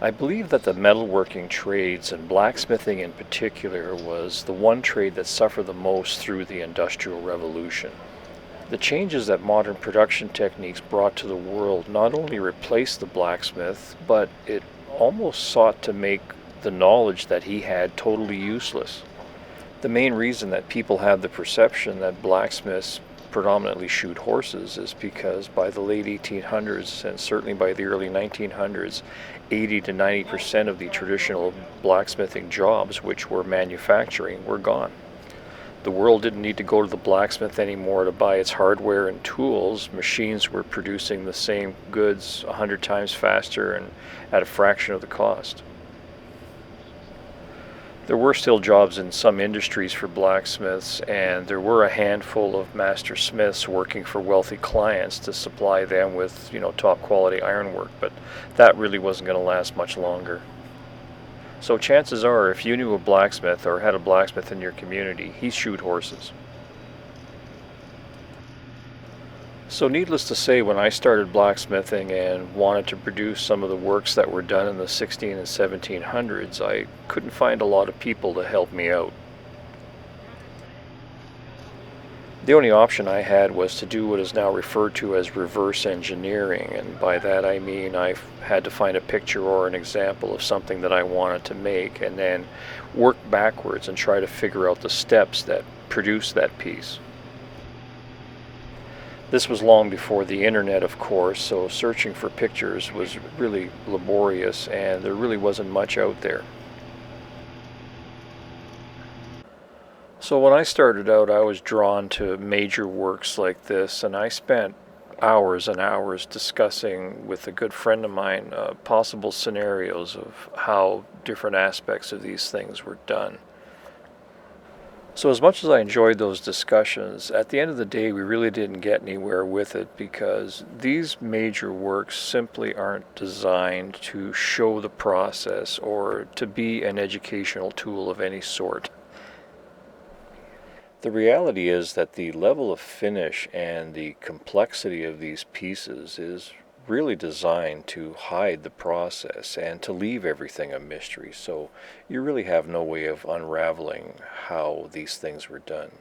I believe that the metalworking trades, and blacksmithing in particular, was the one trade that suffered the most through the Industrial Revolution. The changes that modern production techniques brought to the world not only replaced the blacksmith, but it almost sought to make the knowledge that he had totally useless. The main reason that people have the perception that blacksmiths predominantly shoot horses is because by the late 1800s and certainly by the early 1900s, 80 to 90% of the traditional blacksmithing jobs, which were manufacturing, were gone. The world didn't need to go to the blacksmith anymore to buy its hardware and tools. Machines were producing the same goods 100 times faster and at a fraction of the cost. There were still jobs in some industries for blacksmiths, and there were a handful of master smiths working for wealthy clients to supply them with, top quality ironwork, but that really wasn't going to last much longer. So chances are, if you knew a blacksmith or had a blacksmith in your community, he shoot horses. So needless to say, when I started blacksmithing and wanted to produce some of the works that were done in the 16 and 1700s, I couldn't find a lot of people to help me out. The only option I had was to do what is now referred to as reverse engineering, and by that I mean I had to find a picture or an example of something that I wanted to make and then work backwards and try to figure out the steps that produce that piece. This was long before the internet, of course, so searching for pictures was really laborious and there really wasn't much out there. So when I started out, I was drawn to major works like this, and I spent hours and hours discussing with a good friend of mine possible scenarios of how different aspects of these things were done. So as much as I enjoyed those discussions, at the end of the day we really didn't get anywhere with it because these major works simply aren't designed to show the process or to be an educational tool of any sort. The reality is that the level of finish and the complexity of these pieces is really designed to hide the process and to leave everything a mystery, so you really have no way of unraveling how these things were done.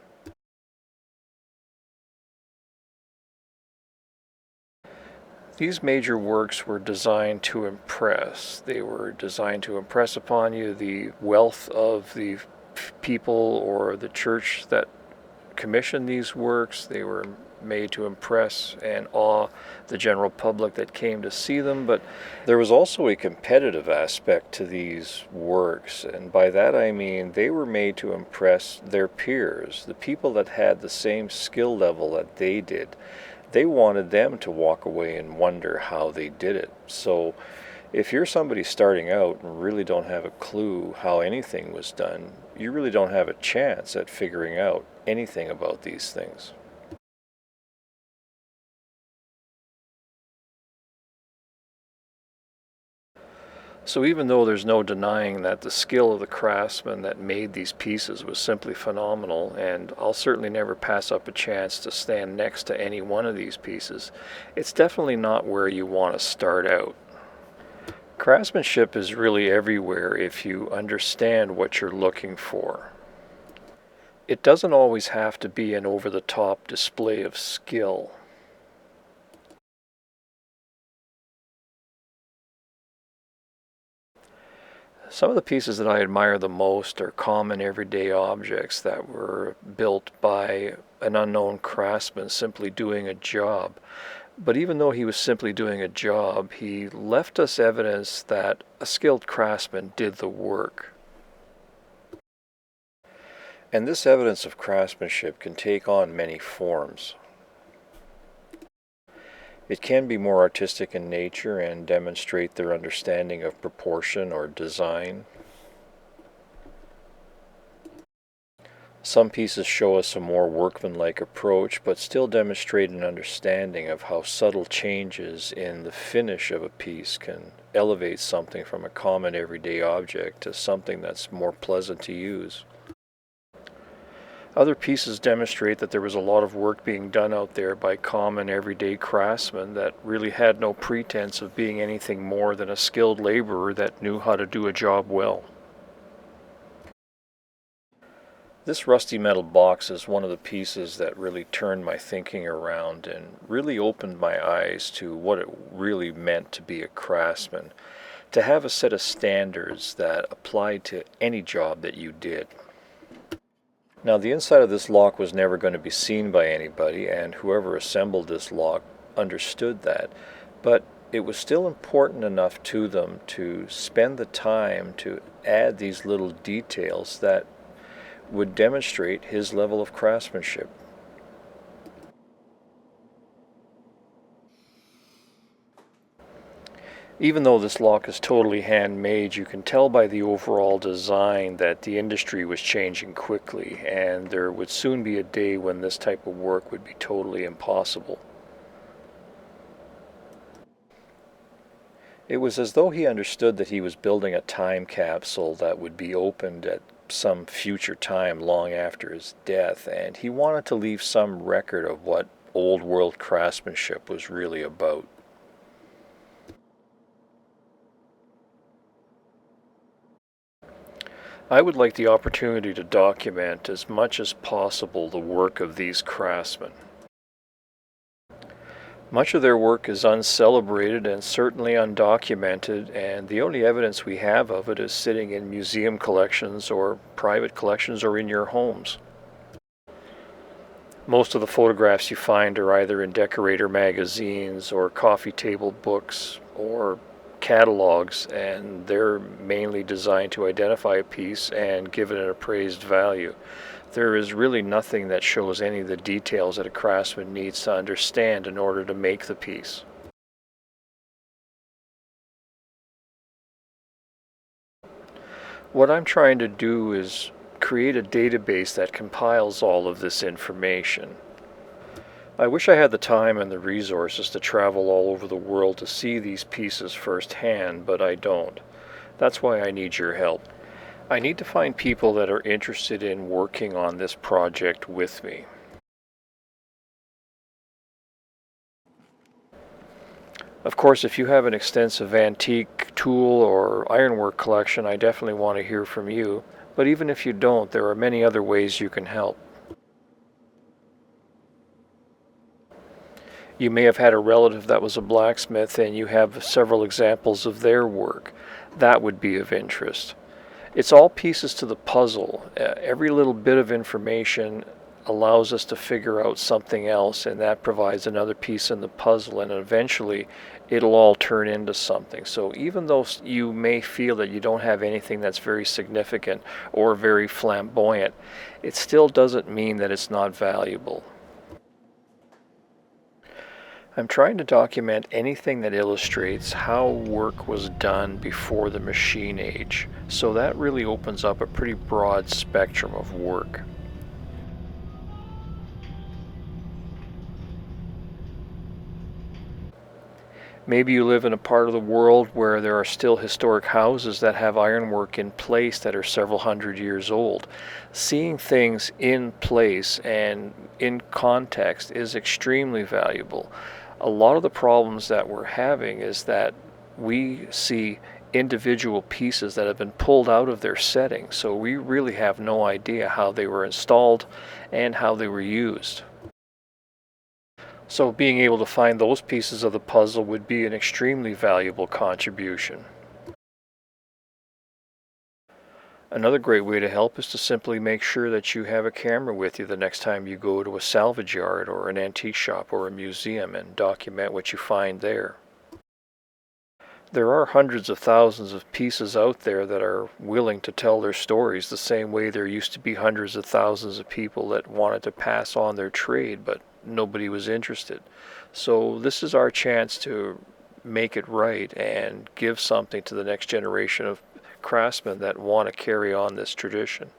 These major works were designed to impress. They were designed to impress upon you the wealth of the people or the church that commissioned these works. They were made to impress and awe the general public that came to see them, but there was also a competitive aspect to these works, and by that I mean they were made to impress their peers, the people that had the same skill level that they did. They wanted them to walk away and wonder how they did it. So if you're somebody starting out and really don't have a clue how anything was done, you really don't have a chance at figuring out anything about these things. So even though there's no denying that the skill of the craftsman that made these pieces was simply phenomenal, and I'll certainly never pass up a chance to stand next to any one of these pieces, it's definitely not where you want to start out. Craftsmanship is really everywhere if you understand what you're looking for. It doesn't always have to be an over-the-top display of skill. Some of the pieces that I admire the most are common everyday objects that were built by an unknown craftsman simply doing a job. But even though he was simply doing a job, he left us evidence that a skilled craftsman did the work. And this evidence of craftsmanship can take on many forms. It can be more artistic in nature and demonstrate their understanding of proportion or design. Some pieces show us a more workmanlike approach, but still demonstrate an understanding of how subtle changes in the finish of a piece can elevate something from a common everyday object to something that's more pleasant to use. Other pieces demonstrate that there was a lot of work being done out there by common everyday craftsmen that really had no pretense of being anything more than a skilled laborer that knew how to do a job well. This rusty metal box is one of the pieces that really turned my thinking around and really opened my eyes to what it really meant to be a craftsman, to have a set of standards that applied to any job that you did. Now, the inside of this lock was never going to be seen by anybody, and whoever assembled this lock understood that, but it was still important enough to them to spend the time to add these little details that would demonstrate his level of craftsmanship. Even though this lock is totally handmade, you can tell by the overall design that the industry was changing quickly, and there would soon be a day when this type of work would be totally impossible. It was as though he understood that he was building a time capsule that would be opened at some future time long after his death, and he wanted to leave some record of what old world craftsmanship was really about. I would like the opportunity to document as much as possible the work of these craftsmen. Much of their work is uncelebrated and certainly undocumented, and the only evidence we have of it is sitting in museum collections or private collections or in your homes. Most of the photographs you find are either in decorator magazines or coffee table books or catalogs, and they're mainly designed to identify a piece and give it an appraised value. There is really nothing that shows any of the details that a craftsman needs to understand in order to make the piece. What I'm trying to do is create a database that compiles all of this information. I wish I had the time and the resources to travel all over the world to see these pieces firsthand, but I don't. That's why I need your help. I need to find people that are interested in working on this project with me. Of course, if you have an extensive antique tool or ironwork collection, I definitely want to hear from you. But even if you don't, there are many other ways you can help. You may have had a relative that was a blacksmith and you have several examples of their work. That would be of interest. It's all pieces to the puzzle. Every little bit of information allows us to figure out something else, and that provides another piece in the puzzle, and eventually it'll all turn into something. So even though you may feel that you don't have anything that's very significant or very flamboyant, it still doesn't mean that it's not valuable. I'm trying to document anything that illustrates how work was done before the machine age, so that really opens up a pretty broad spectrum of work. Maybe you live in a part of the world where there are still historic houses that have ironwork in place that are several hundred years old. Seeing things in place and in context is extremely valuable. A lot of the problems that we're having is that we see individual pieces that have been pulled out of their setting, so we really have no idea how they were installed and how they were used. So being able to find those pieces of the puzzle would be an extremely valuable contribution. Another great way to help is to simply make sure that you have a camera with you the next time you go to a salvage yard or an antique shop or a museum and document what you find there. There are hundreds of thousands of pieces out there that are willing to tell their stories the same way there used to be hundreds of thousands of people that wanted to pass on their trade, but nobody was interested. So this is our chance to make it right and give something to the next generation of craftsmen that want to carry on this tradition.